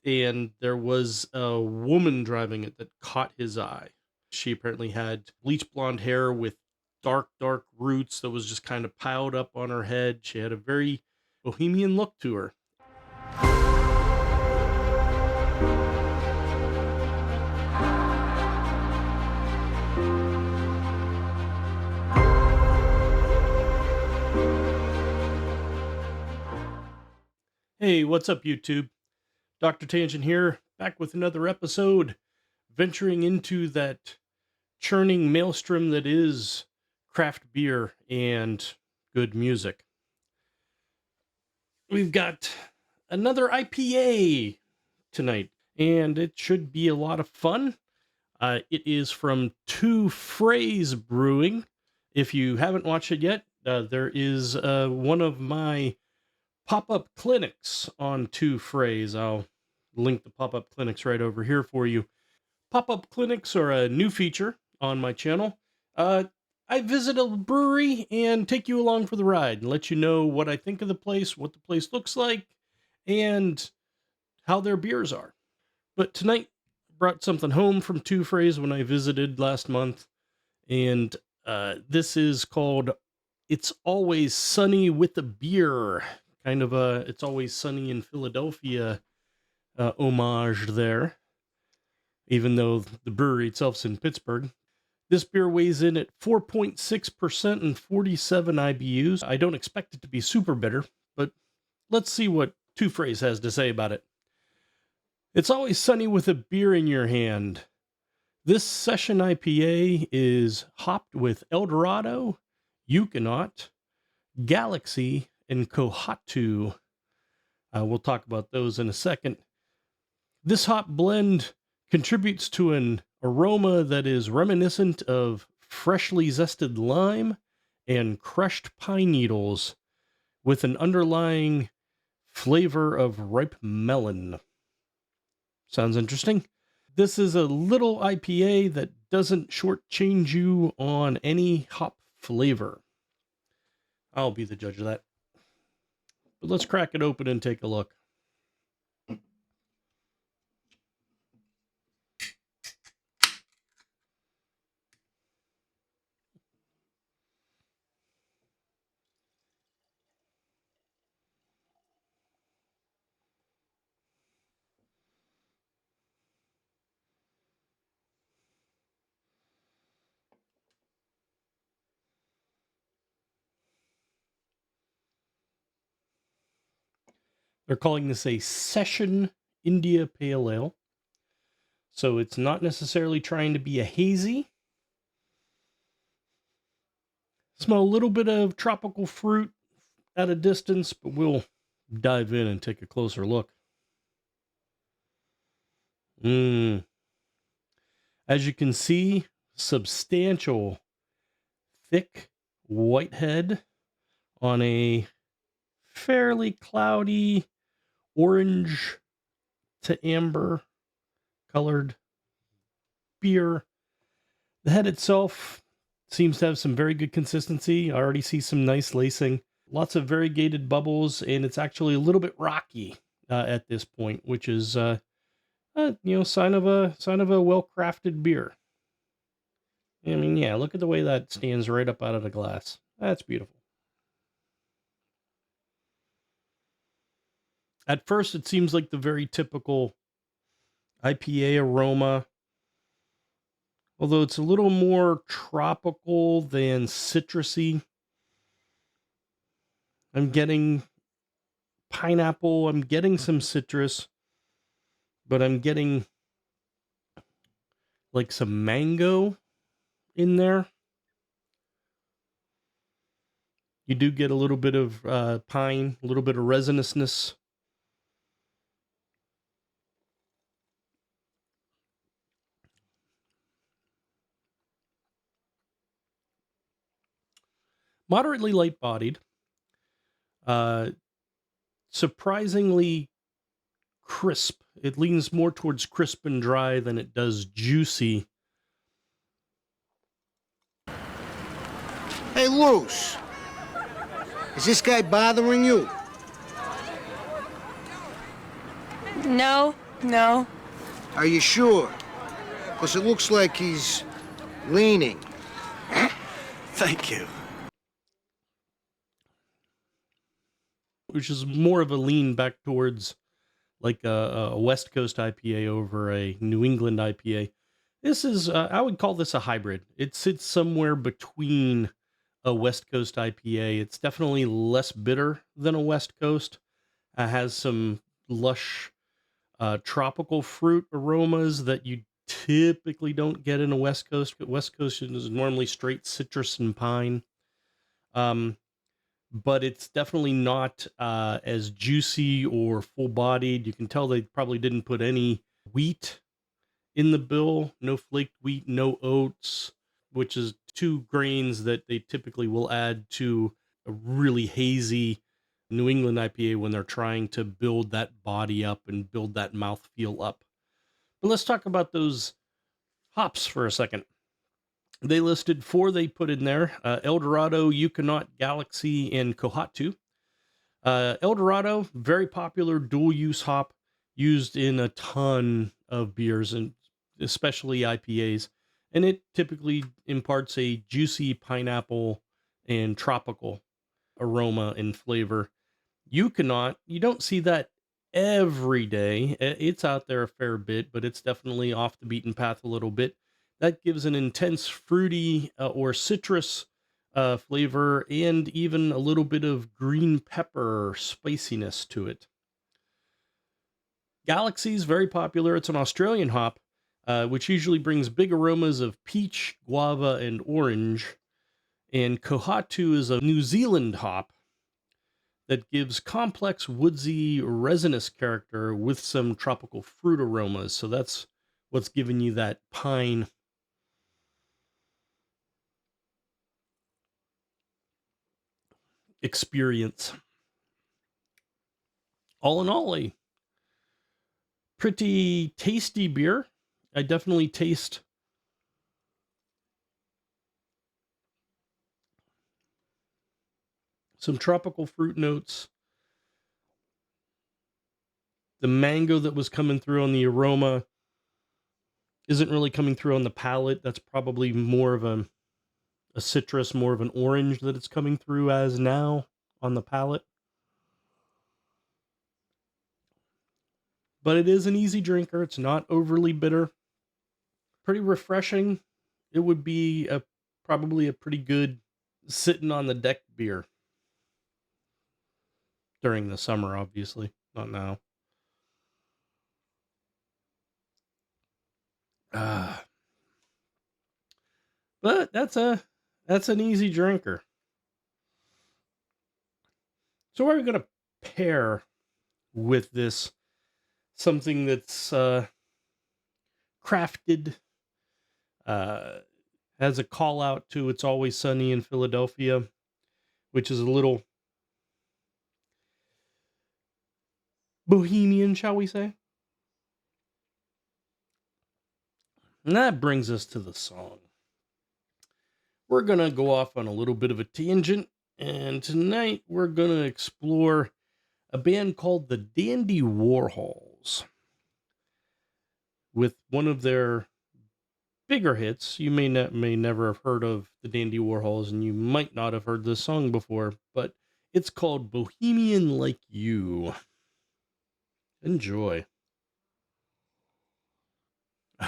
and there was a woman driving it that caught his eye. She apparently had bleach blonde hair with dark, dark roots that was just kind of piled up on her head. She had a very bohemian look to her. Hey, what's up, YouTube? Dr. Tangent here, back with another episode, venturing into that churning maelstrom that is craft beer and good music. We've got another IPA tonight, and it should be a lot of fun. It is from Fray's Brewing. If you haven't watched it yet, there is one of my pop-up clinics on Fray's. I'll link the pop-up clinics right over here for you. Pop-up clinics are a new feature on my channel. I visit a brewery and take you along for the ride and let you know what I think of the place, what the place looks like, and how their beers are. But tonight, brought something home from Fray's when I visited last month, and this is called It's Always Sunny with a Beer. Kind of a It's Always Sunny in Philadelphia homage there, even though the brewery itself's in Pittsburgh. This beer weighs in at 4.6% and 47 IBUs. I don't expect it to be super bitter, but let's see what Fray's has to say about it. It's always sunny with a beer in your hand. This Session IPA is hopped with Eldorado, Yukonaut, Galaxy, and Kohatu. We'll talk about those in a second. This hop blend contributes to an aroma that is reminiscent of freshly zested lime and crushed pine needles, with an underlying flavor of ripe melon. Sounds interesting. This is a little IPA that doesn't shortchange you on any hop flavor. I'll be the judge of that. But let's crack it open and take a look. They're calling this a Session India Pale Ale. So it's not necessarily trying to be a hazy. Smell a little bit of tropical fruit at a distance, but we'll dive in and take a closer look. As you can see, substantial, thick white head on a fairly cloudy orange to amber colored beer. The head itself seems to have some very good consistency. I already see some nice lacing, lots of variegated bubbles, and it's actually a little bit rocky at this point, which is sign of a well-crafted beer. I mean, yeah, look at the way that stands right up out of the glass. That's beautiful. At first, it seems like the very typical IPA aroma, although it's a little more tropical than citrusy. I'm getting pineapple, I'm getting some citrus, but I'm getting like some mango in there. You do get a little bit of pine, a little bit of resinousness. Moderately light-bodied, surprisingly crisp. It leans more towards crisp and dry than it does juicy. Hey, Luce, is this guy bothering you? No, No. Are you sure? Because it looks like he's leaning. Thank you. Which is more of a lean back towards like a West Coast IPA over a New England IPA. This is, I would call this a hybrid. It sits somewhere between a West Coast IPA. It's definitely less bitter than a West Coast. Has some lush tropical fruit aromas that you typically don't get in a West Coast. West Coast is normally straight citrus and pine. But it's definitely not as juicy or full-bodied. You can tell they probably didn't put any wheat in the bill. No flaked wheat, no oats, which is two grains that they typically will add to a really hazy New England IPA when they're trying to build that body up and build that mouthfeel up. But let's talk about those hops for a second. They listed 4 they put in there, El Dorado, Yukonaut, Galaxy, and Kohatu. El Dorado, very popular dual-use hop used in a ton of beers, and especially IPAs. And it typically imparts a juicy pineapple and tropical aroma and flavor. Yukonaut, you don't see that every day. It's out there a fair bit, but it's definitely off the beaten path a little bit. That gives an intense fruity or citrus flavor and even a little bit of green pepper spiciness to it. Galaxy is very popular. It's an Australian hop, which usually brings big aromas of peach, guava, and orange. And Kohatu is a New Zealand hop that gives complex, woodsy, resinous character with some tropical fruit aromas. So that's what's giving you that pine experience. All in all, a pretty tasty beer. I definitely taste some tropical fruit notes. The mango that was coming through on the aroma isn't really coming through on the palate. That's probably more of a citrus, more of an orange that it's coming through as now on the palate. But it is an easy drinker. It's not overly bitter. Pretty refreshing. It would be probably a pretty good sitting on the deck beer during the summer, obviously, not now. But that's an easy drinker. So we're going to pair with this something that's crafted, has a call out to It's Always Sunny in Philadelphia, which is a little bohemian, shall we say? And that brings us to the song. We're going to go off on a little bit of a tangent, and tonight we're going to explore a band called the Dandy Warhols. With one of their bigger hits, you may never have heard of the Dandy Warhols, and you might not have heard this song before, but it's called Bohemian Like You. Enjoy.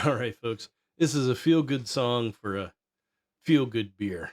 All right, folks. This is a feel-good song for a feel-good beer.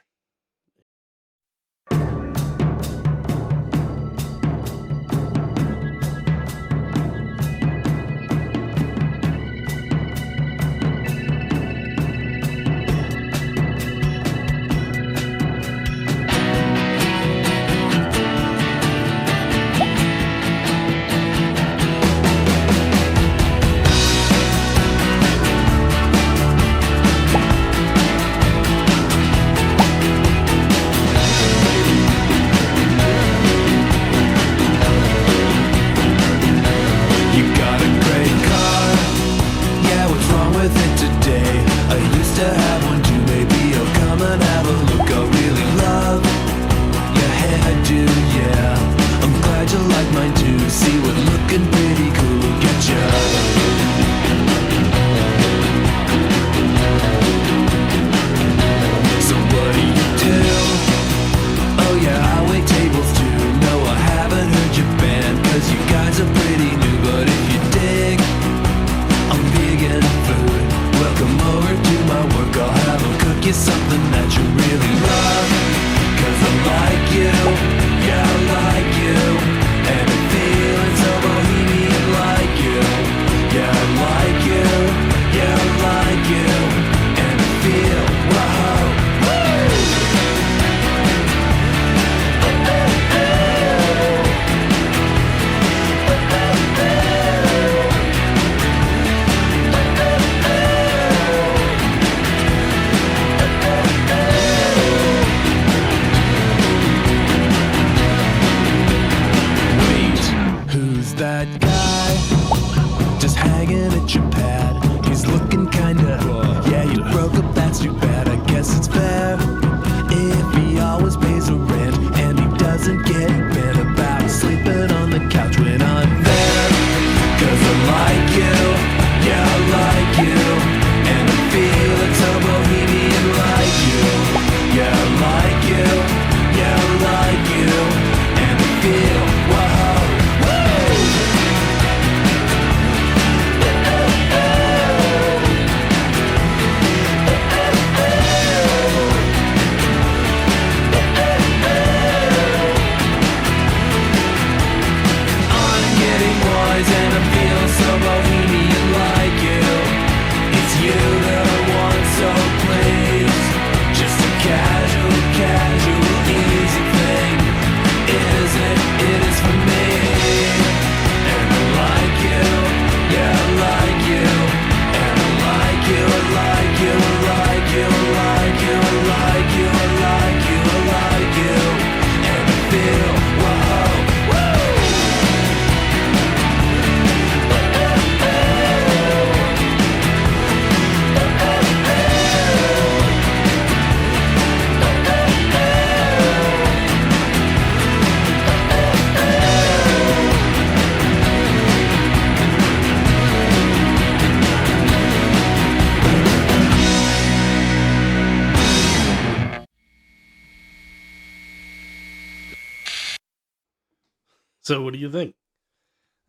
So what do you think?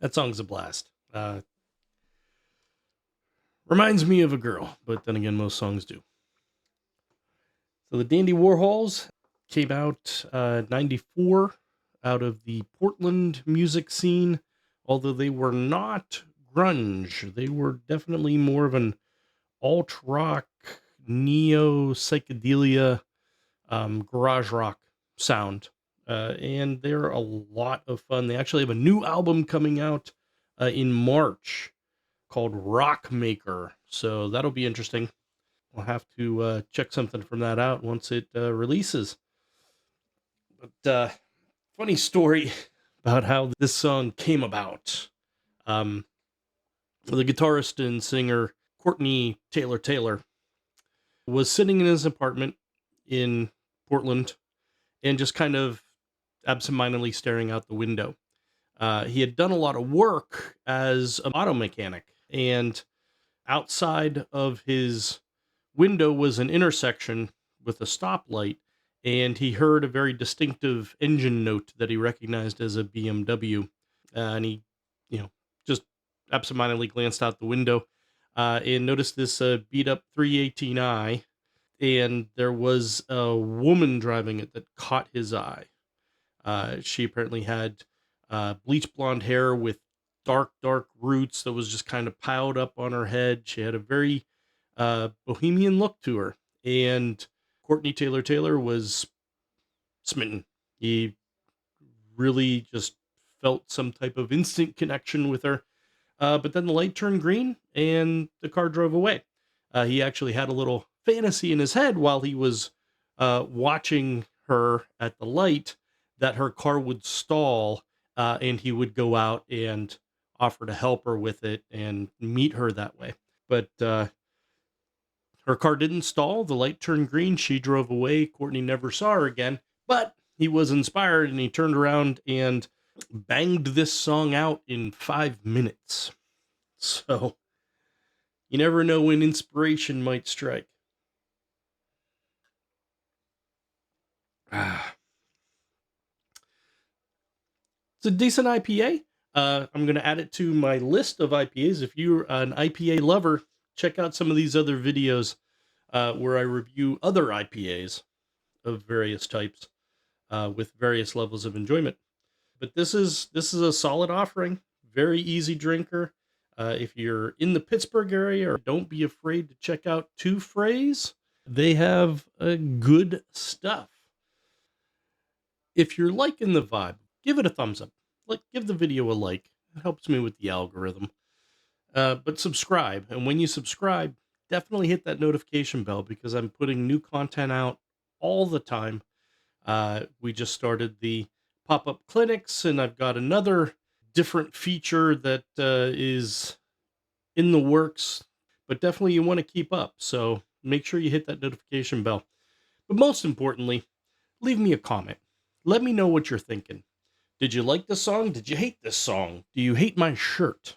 That song's a blast. Reminds me of a girl, but then again, most songs do. So the Dandy Warhols came out 94 out of the Portland music scene, although they were not grunge. They were definitely more of an alt-rock, neo-psychedelia, garage rock sound. And they're a lot of fun. They actually have a new album coming out in March called Rock Maker. So that'll be interesting. We'll have to check something from that out once it releases. But funny story about how this song came about. The guitarist and singer Courtney Taylor was sitting in his apartment in Portland and just kind of absentmindedly staring out the window. He had done a lot of work as an auto mechanic, and outside of his window was an intersection with a stoplight, and he heard a very distinctive engine note that he recognized as a BMW. And he, just absentmindedly glanced out the window and noticed this beat up 318i, and there was a woman driving it that caught his eye. She apparently had bleach blonde hair with dark roots that was just kind of piled up on her head. She had a very bohemian look to her, and Courtney Taylor was smitten. He really just felt some type of instant connection with her. But then the light turned green and the car drove away. He actually had a little fantasy in his head while he was watching her at the light that her car would stall, and he would go out and offer to help her with it and meet her that way. But her car didn't stall. The light turned green. She drove away. Courtney never saw her again. But he was inspired, and he turned around and banged this song out in 5 minutes. So you never know when inspiration might strike. It's a decent IPA. I'm going to add it to my list of IPAs. If you're an IPA lover, check out some of these other videos where I review other IPAs of various types with various levels of enjoyment. But this is a solid offering. Very easy drinker. If you're in the Pittsburgh area, don't be afraid to check out two Frays. They have good stuff. If you're liking the vibe, give it a thumbs up. Give the video a like. It helps me with the algorithm. But subscribe. And when you subscribe, definitely hit that notification bell because I'm putting new content out all the time. We just started the pop-up clinics, and I've got another different feature that is in the works. But definitely you want to keep up. So make sure you hit that notification bell. But most importantly, leave me a comment. Let me know what you're thinking. Did you like this song? Did you hate this song? Do you hate my shirt?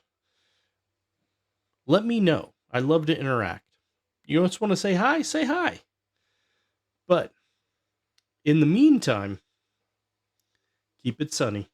Let me know. I love to interact. You just want to say hi? Say hi. But in the meantime, keep it sunny.